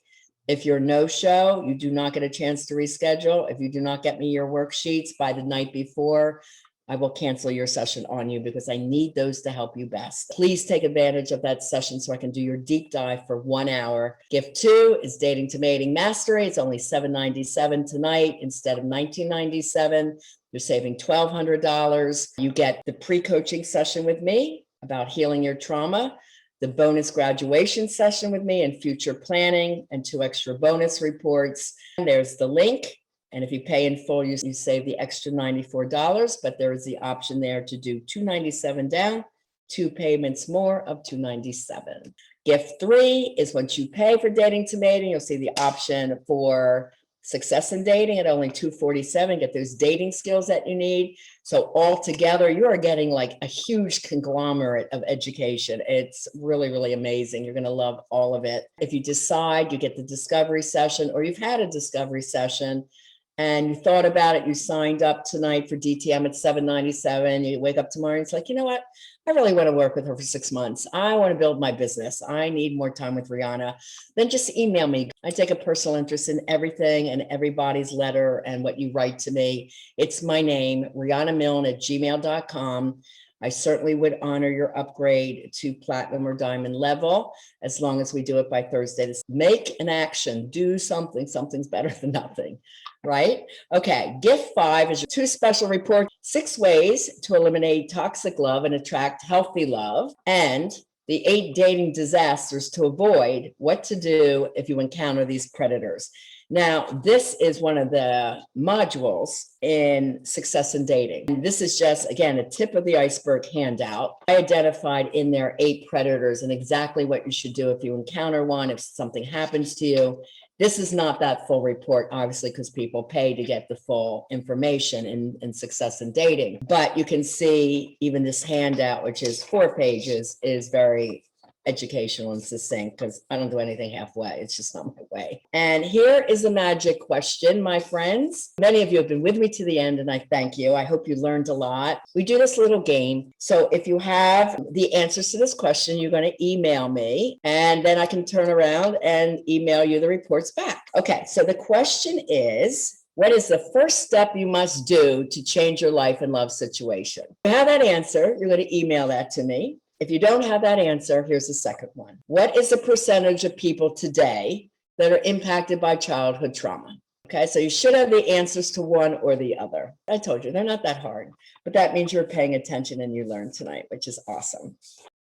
if you're no-show, you do not get a chance to reschedule. If you do not get me your worksheets by the night before, I will cancel your session on you because I need those to help you best. Please take advantage of that session so I can do your deep dive for 1 hour. Gift 2 is Dating to Mating Mastery. It's only $797 tonight instead of $1997. You're saving $1,200. You get the pre-coaching session with me about healing your trauma, the bonus graduation session with me and future planning, and 2 extra bonus reports. And there's the link. And if you pay in full, you save the extra $94, but there is the option there to do $297 down, 2 payments more of $297. Gift 3 is once you pay for Dating to Mating, you'll see the option for Success in Dating at only $247. Get those dating skills that you need. So altogether, you are getting like a huge conglomerate of education. It's really, really amazing. You're going to love all of it. If you decide you get the discovery session, or you've had a discovery session, and you thought about it, you signed up tonight for DTM at $797. You wake up tomorrow and it's like, you know what? I really want to work with her for 6 months. I want to build my business. I need more time with Riana. Then just email me. I take a personal interest in everything and everybody's letter and what you write to me. It's my name, Riana Milne at gmail.com. I certainly would honor your upgrade to platinum or diamond level as long as we do it by Thursday. Make an action, do something. Something's better than nothing, right? Okay, gift 5 is your 2 special reports, 6 ways to eliminate toxic love and attract healthy love, and the 8 dating disasters to avoid, what to do if you encounter these predators. Now, this is one of the modules in Success in Dating. And this is just, again, a tip of the iceberg handout. I identified in there 8 predators and exactly what you should do if you encounter one, if something happens to you. This is not that full report, obviously, because people pay to get the full information in Success in Dating. But you can see even this handout, which is 4 pages, is very educational and succinct because I don't do anything halfway. It's just not my way. And here is a magic question, my friends. Many of you have been with me to the end, and I thank you. I hope you learned a lot. We do this little game. So if you have the answers to this question, you're going to email me, and then I can turn around and email you the reports back. Okay, so the question is, what is the first step you must do to change your life and love situation? If you have that answer, you're going to email that to me. If you don't have that answer, here's the second one. What is the percentage of people today that are impacted by childhood trauma? Okay, so you should have the answers to one or the other. I told you, they're not that hard, but that means you're paying attention and you learned tonight, which is awesome.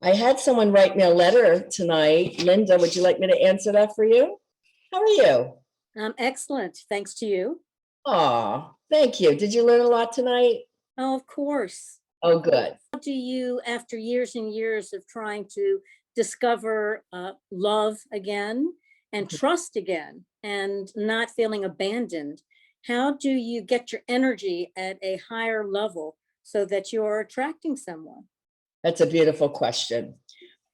I had someone write me a letter tonight. Linda, would you like me to answer that for you? How are you? Excellent. Thanks to you. Aw, thank you. Did you learn a lot tonight? Oh, of course. Oh, good. How do you, after years and years of trying to discover love again and trust again and not feeling abandoned, how do you get your energy at a higher level so that you're attracting someone? That's a beautiful question.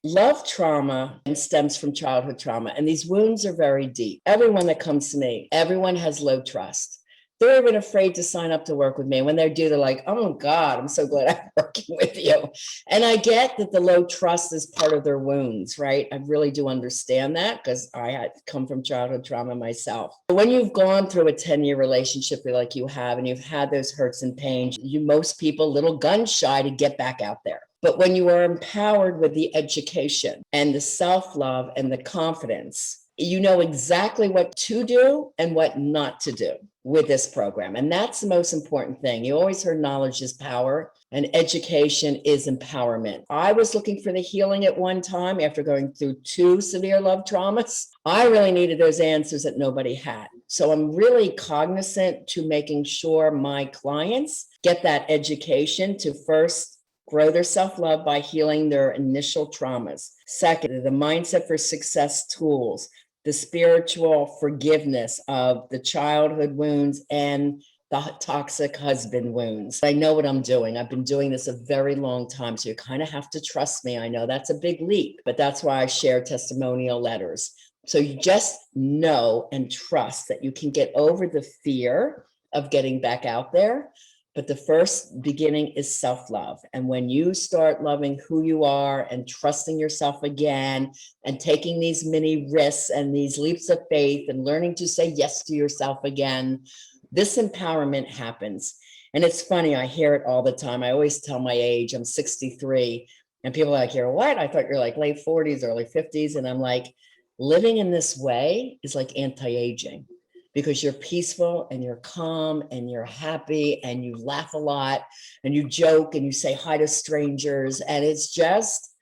Love trauma stems from childhood trauma, and these wounds are very deep. Everyone that comes to me, everyone has low trust. They're even afraid to sign up to work with me. When they're due, they're like, oh God, I'm so glad I'm working with you. And I get that the low trust is part of their wounds, right? I really do understand that because I had come from childhood trauma myself. When you've gone through a 10-year relationship like you have, and you've had those hurts and pains, most people a little gun shy to get back out there. But when you are empowered with the education and the self-love and the confidence, you know exactly what to do and what not to do with this program. And that's the most important thing. You always heard knowledge is power and education is empowerment. I was looking for the healing at one time after going through 2 severe love traumas. I really needed those answers that nobody had. So I'm really cognizant to making sure my clients get that education to first grow their self-love by healing their initial traumas. Second, the mindset for success tools, the spiritual forgiveness of the childhood wounds and the toxic husband wounds. I know what I'm doing. I've been doing this a very long time. So you kind of have to trust me. I know that's a big leap, but that's why I share testimonial letters. So you just know and trust that you can get over the fear of getting back out there. But the first beginning is self-love. And when you start loving who you are and trusting yourself again and taking these mini risks and these leaps of faith and learning to say yes to yourself again, this empowerment happens. And it's funny, I hear it all the time. I always tell my age, I'm 63, and people are like, you're what? I thought you're like late 40s, early 50s. And I'm like, living in this way is like anti-aging, because you're peaceful and you're calm and you're happy and you laugh a lot and you joke and you say hi to strangers. And it's just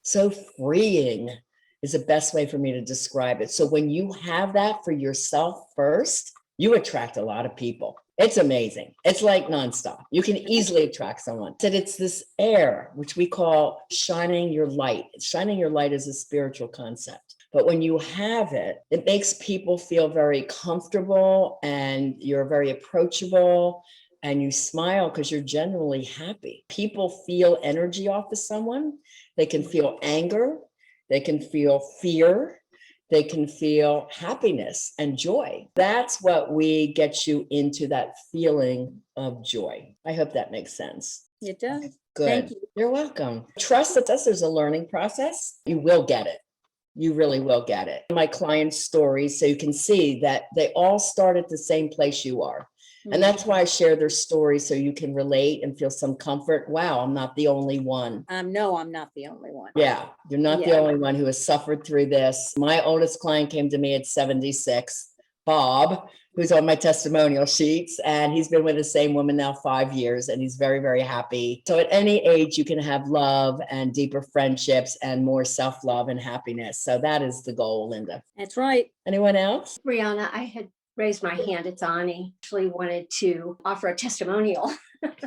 so freeing is the best way for me to describe it. So when you have that for yourself first, you attract a lot of people. It's amazing. It's like nonstop. You can easily attract someone. That it's this air, which we call shining your light. Shining your light is a spiritual concept. But when you have it, it makes people feel very comfortable and you're very approachable and you smile because you're generally happy. People feel energy off of someone. They can feel anger. They can feel fear. They can feel happiness and joy. That's what we get you into that feeling of joy. I hope that makes sense. It does. Good. Thank you. You're welcome. Trust that there's a learning process. You will get it. You really will get it. My clients' stories, so you can see that they all start at the same place you are. And that's why I share their stories, so you can relate and feel some comfort. Wow, I'm not the only one. No, I'm not the only one. Yeah, you're not the only one who has suffered through this. My oldest client came to me at 76, Bob, who's on my testimonial sheets, and he's been with the same woman now 5 years, and he's very, very happy. So at any age, you can have love and deeper friendships and more self-love and happiness. So that is the goal, Linda. That's right. Anyone else? Rihanna, I had raised my hand. It's Ani. Actually wanted to offer a testimonial.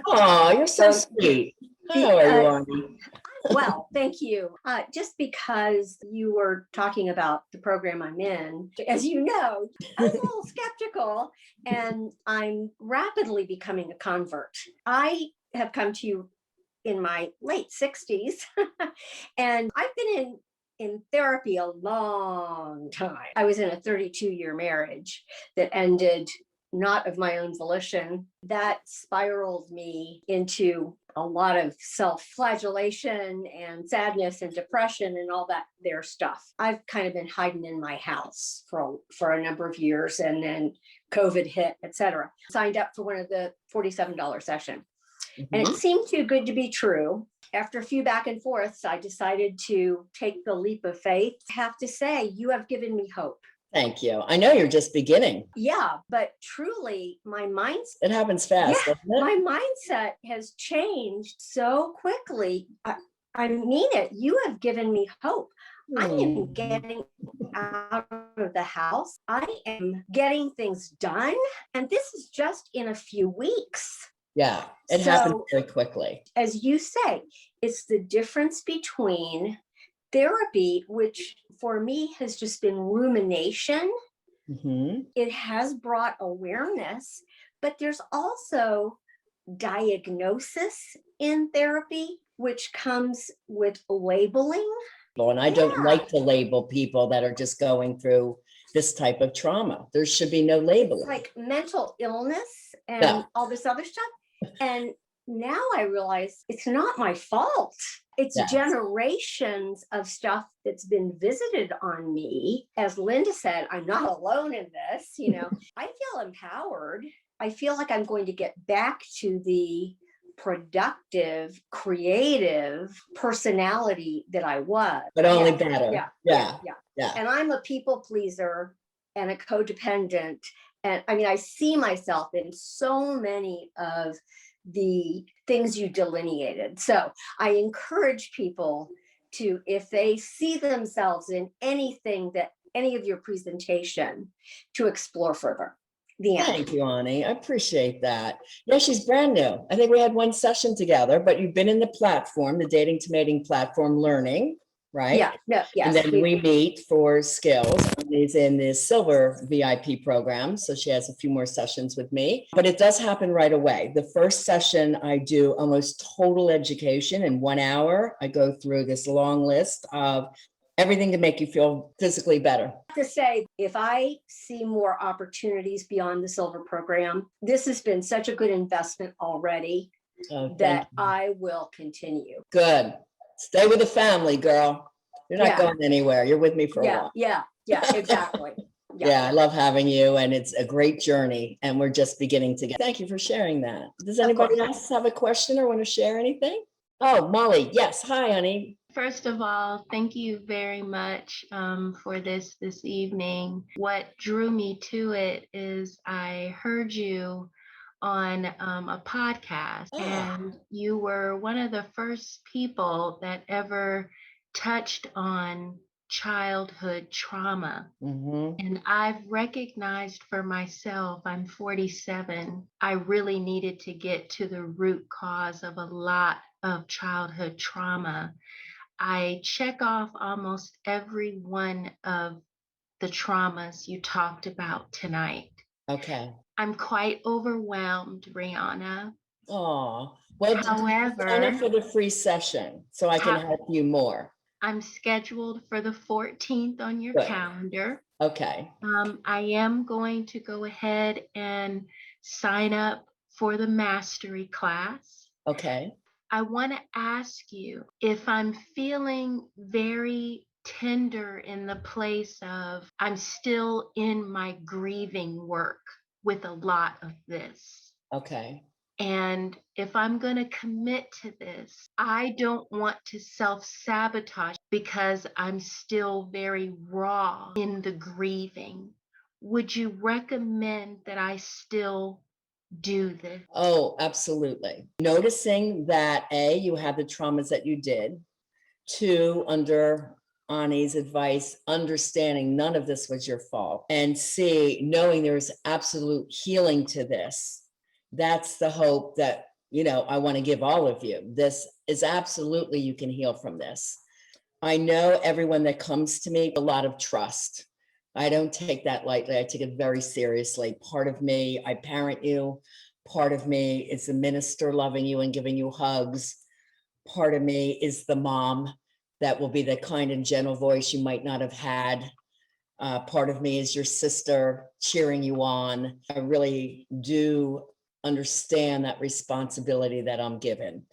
Oh, you're so sweet. How are you, Ani? Well, thank you. Just because you were talking about the program I'm in, as you know, I was a little skeptical, and I'm rapidly becoming a convert. I have come to you in my late 60s, and I've been in therapy a long time. I was in a 32-year marriage that ended not of my own volition. That spiraled me into a lot of self-flagellation and sadness and depression and all that there stuff. I've kind of been hiding in my house for a number of years, and then COVID hit, etc. Signed up for one of the $47 session. And it seemed too good to be true. After a few back and forths, I decided to take the leap of faith. I have to say, you have given me hope. Thank you. I know you're just beginning. Yeah, but truly, my mindset. It happens fast, doesn't it? My mindset has changed so quickly. I mean it. You have given me hope. I am getting out of the house. I am getting things done. And this is just in a few weeks. Yeah, it happens very quickly. As you say, it's the difference between therapy, which for me has just been rumination. It has brought awareness, but there's also diagnosis in therapy, which comes with labeling. And I don't like to label people that are just going through this type of trauma. There should be no labeling. Like mental illness and all this other stuff. And now I realize it's not my fault. It's generations of stuff that's been visited on me. As Linda said, I'm not alone in this. You know, I feel empowered. I feel like I'm going to get back to the productive, creative personality that I was. But only better. Yeah. And I'm a people pleaser and a codependent. And I mean, I see myself in so many of the things you delineated. So I encourage people to, if they see themselves in anything that any of your presentation to explore further. The end. Thank you, Ani. I appreciate that. Yeah, she's brand new. I think we had one session together, but you've been in the platform, the dating to mating platform, learning, right? Yeah, no, And yes. then we meet for skills. Ani's in the silver VIP program, so she has a few more sessions with me, but it does happen right away. The first session, I do almost total education in 1 hour. I go through this long list of everything to make you feel physically better. To say, if I see more opportunities beyond the silver program, this has been such a good investment already Oh, that I will continue. good. Stay with the family, girl. You're not Yeah. going anywhere. You're with me for a Yeah, while. yeah, exactly. Yeah, I love having you, and it's a great journey, and we're just beginning to get. Thank you for sharing that. Does anybody course. else have a question or want to share anything? Oh, Molly. Yes. Hi, honey. First of all, thank you very much for this evening. What drew me to it is I heard you on a podcast, and you were one of the first people that ever touched on childhood trauma. And I've recognized for myself, I'm 47, I really needed to get to the root cause of a lot of childhood trauma. I check off almost every one of the traumas you talked about tonight. Okay. I'm quite overwhelmed, Riana. Oh, well, However, sign up for the free session so I can help you more. I'm scheduled for the 14th on your Good. calendar. Okay. I am going to go ahead and sign up for the mastery class. Okay. I want to ask you if I'm feeling very tender in the place of I'm still in my grieving work with a lot of this. Okay. And if I'm going to commit to this, I don't want to self-sabotage because I'm still very raw in the grieving. Would you recommend that I still do this? Oh, absolutely. Noticing that A, you had the traumas that you did. 2, under Ani's advice, understanding none of this was your fault. And C, knowing there's absolute healing to this. That's the hope that, I want to give all of you. This is absolutely, you can heal from this. I know everyone that comes to me, a lot of trust. I don't take that lightly. I take it very seriously. Part of me, I parent you. Part of me is the minister loving you and giving you hugs. Part of me is the mom that will be the kind and gentle voice you might not have had. Part of me is your sister cheering you on. I really do understand that responsibility that I'm given.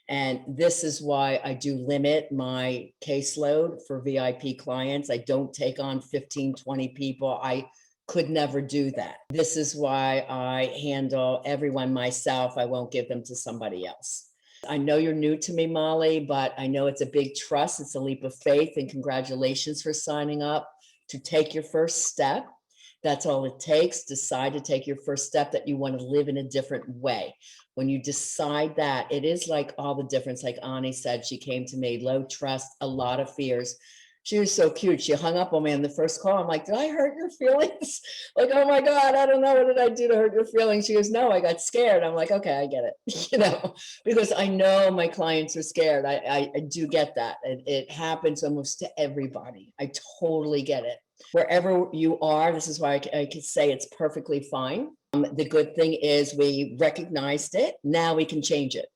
And this is why I do limit my caseload for VIP clients. I don't take on 15, 20 people. I could never do that. This is why I handle everyone myself. I won't give them to somebody else. I know you're new to me, Molly, but I know it's a big trust. It's a leap of faith, and congratulations for signing up to take your first step. That's all it takes. Decide to take your first step that you want to live in a different way. When you decide that, it is like all the difference. Like Ani said, she came to me, low trust, a lot of fears. She was so cute. She hung up on me on the first call. I'm like, did I hurt your feelings? Like, oh my God, I don't know. What did I do to hurt your feelings? She goes, no, I got scared. I'm like, okay, I get it. Because I know my clients are scared. I do get that. It happens almost to everybody. I totally get it. Wherever you are, this is why I could say it's perfectly fine. The good thing is we recognized it. Now we can change it,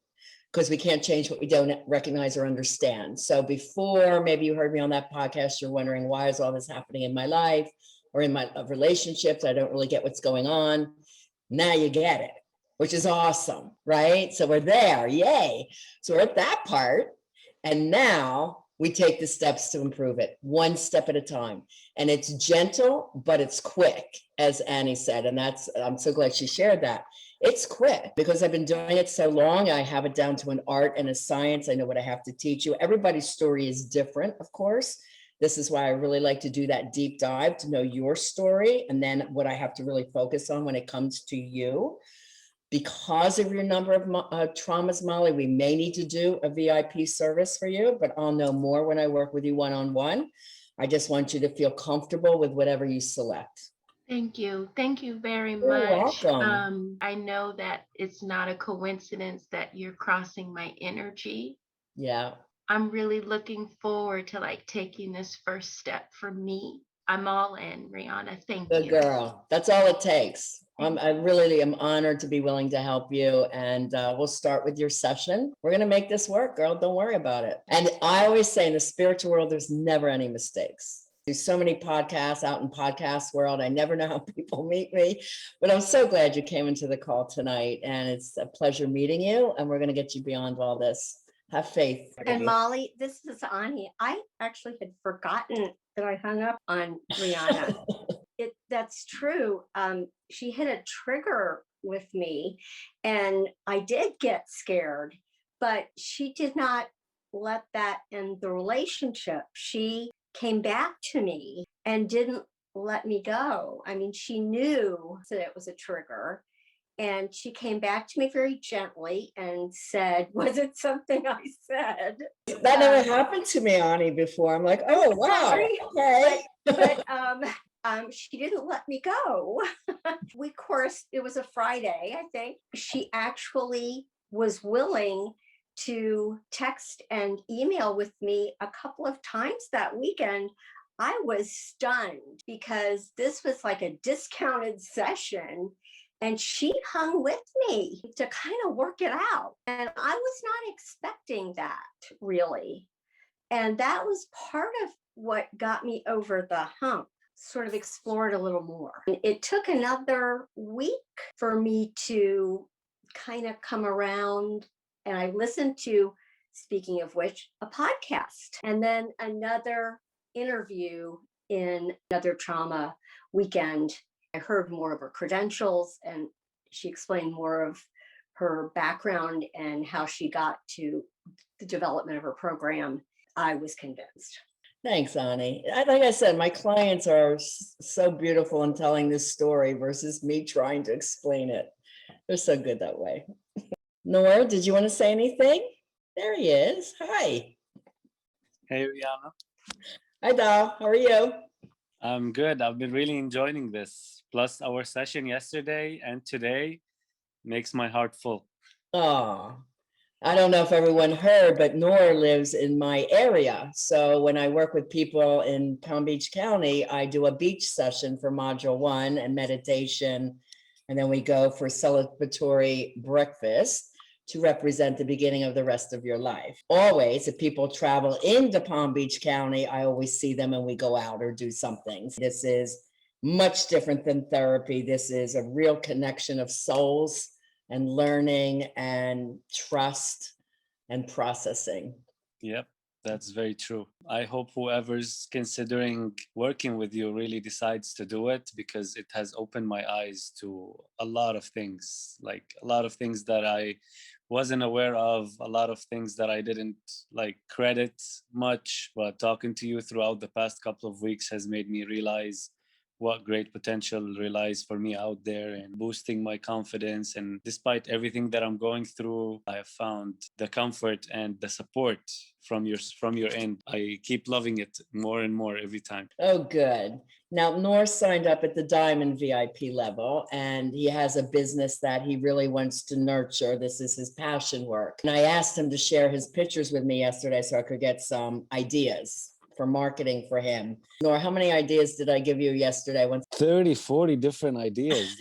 because we can't change what we don't recognize or understand. So before, maybe you heard me on that podcast, you're wondering, why is all this happening in my life or in my relationships? I don't really get what's going on. Now you get it, which is awesome, right? So we're there, yay. So we're at that part. And now we take the steps to improve it, one step at a time. And it's gentle, but it's quick, as Annie said. And I'm so glad she shared that. It's quick because I've been doing it so long. I have it down to an art and a science. I know what I have to teach you. Everybody's story is different, of course. This is why I really like to do that deep dive to know your story, and then what I have to really focus on when it comes to you. Because of your number of traumas, Molly, we may need to do a VIP service for you, but I'll know more when I work with you one-on-one. I just want you to feel comfortable with whatever you select. Thank you. Thank you very You're much. welcome. I know that it's not a coincidence that you're crossing my energy. Yeah. I'm really looking forward to like taking this first step for me. I'm all in, Rihanna. Thank Good you. girl. That's all it takes. Thank I really am honored to be willing to help you. And we'll start with your session. We're going to make this work, girl. Don't worry about it. And I always say in the spiritual world, there's never any mistakes. There's so many podcasts out in podcast world. I never know how people meet me, but I'm so glad you came into the call tonight. And it's a pleasure meeting you. And we're going to get you beyond all this. Have faith. And Molly, this is Ani. I actually had forgotten that I hung up on Rihanna. That's true. She hit a trigger with me and I did get scared, but she did not let that end the relationship. She came back to me and didn't let me go. I mean, she knew that it was a trigger. And she came back to me very gently and said, was it something I said? That never happened to me, Ani, before. I'm like, oh, wow. Sorry, Okay. but she didn't let me go. It was a Friday, I think. She actually was willing to text and email with me a couple of times that weekend. I was stunned because this was like a discounted session. And she hung with me to kind of work it out. And I was not expecting that, really. And that was part of what got me over the hump, sort of explore it a little more. It took another week for me to kind of come around. And I listened to, speaking of which, a podcast. And then another interview in another trauma weekend. I heard more of her credentials and she explained more of her background and how she got to the development of her program. I was convinced. Thanks, Ani. Like I said, my clients are so beautiful in telling this story versus me trying to explain it. They're so good that way. Noor, did you want to say anything? There he is. Hi. Hey, Rihanna. Hi, Dal. How are you? I'm good. I've been really enjoying this. Plus, our session yesterday and today makes my heart full. Oh, I don't know if everyone heard, but Noor lives in my area. So when I work with people in Palm Beach County, I do a beach session for Module 1 and meditation. And then we go for celebratory breakfast to represent the beginning of the rest of your life. Always, if people travel into Palm Beach County, I always see them and we go out or do something. This is much different than therapy. This is a real connection of souls and learning and trust and processing. Yep, that's very true. I hope whoever's considering working with you really decides to do it, because it has opened my eyes to a lot of things, like a lot of things that I wasn't aware of, a lot of things that I didn't like credit much, but talking to you throughout the past couple of weeks has made me realize what great potential relies for me out there and boosting my confidence. And despite everything that I'm going through, I have found the comfort and the support from your end. I keep loving it more and more every time. Oh, good. Now, Noor signed up at the Diamond VIP level, and he has a business that he really wants to nurture. This is his passion work. And I asked him to share his pictures with me yesterday so I could get some ideas for marketing for him. Noor, how many ideas did I give you yesterday? 30, 40 different ideas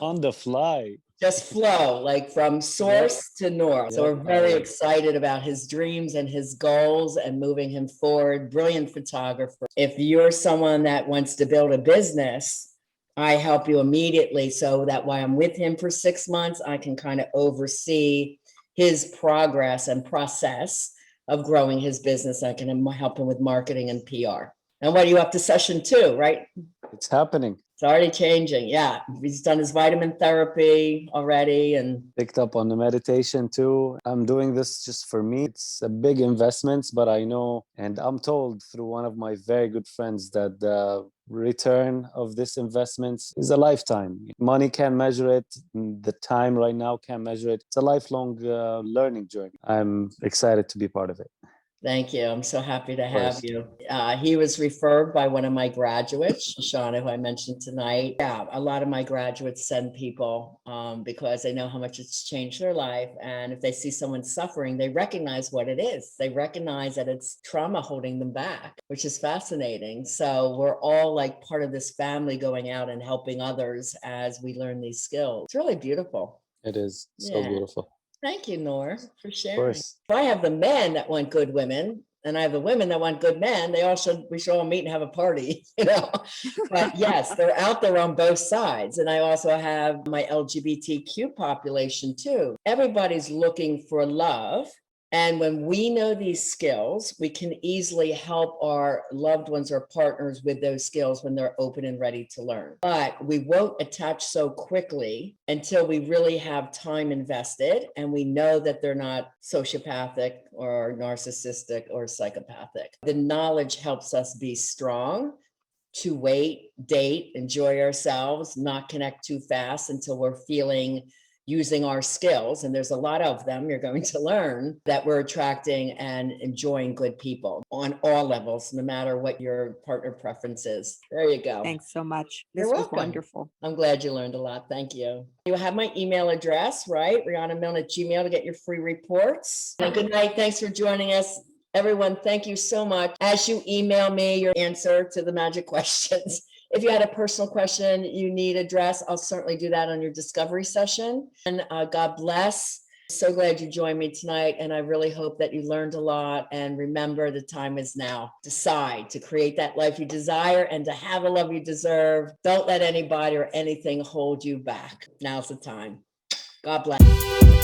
on the fly. Just flow, like from source to Noor. So we're very excited about his dreams and his goals and moving him forward. Brilliant photographer. If you're someone that wants to build a business, I help you immediately so that while I'm with him for 6 months, I can kind of oversee his progress and process of growing his business. I can help him with marketing and PR. And what are you up to session 2, right? It's happening. It's already changing. Yeah. He's done his vitamin therapy already and picked up on the meditation too. I'm doing this just for me. It's a big investment, but I know, and I'm told through one of my very good friends that the return of this investment is a lifetime. Money can't measure it. The time right now can't measure it. It's a lifelong learning journey. I'm excited to be part of it. Thank you. I'm so happy to have course. you. He was referred by one of my graduates, Shauna, who I mentioned tonight. Yeah, a lot of my graduates send people because they know how much it's changed their life. And if they see someone suffering, they recognize what it is. They recognize that it's trauma holding them back, which is fascinating. So we're all like part of this family going out and helping others as we learn these skills. It's really beautiful. It is so Yeah. beautiful. Thank you, Nor, for Of sharing. course. I have the men that want good women, and I have the women that want good men. We should all meet and have a party, you know. But yes, they're out there on both sides. And I also have my LGBTQ population too. Everybody's looking for love. And when we know these skills, we can easily help our loved ones or partners with those skills when they're open and ready to learn. But we won't attach so quickly until we really have time invested and we know that they're not sociopathic or narcissistic or psychopathic. The knowledge helps us be strong to wait, date, enjoy ourselves, not connect too fast until we're feeling using our skills, and there's a lot of them you're going to learn, that we're attracting and enjoying good people on all levels, no matter what your partner preference is. There you go. Thanks so much. You're This was welcome. wonderful. I'm glad you learned a lot. Thank you. You have my email address, right? Riana Milne at Gmail to get your free reports. And good night. Thanks for joining us. Everyone, thank you so much. As you email me your answer to the magic questions, if you had a personal question you need addressed, I'll certainly do that on your discovery session. And God bless. So glad you joined me tonight. And I really hope that you learned a lot. And remember, the time is now. Decide to create that life you desire and to have the love you deserve. Don't let anybody or anything hold you back. Now's the time. God bless.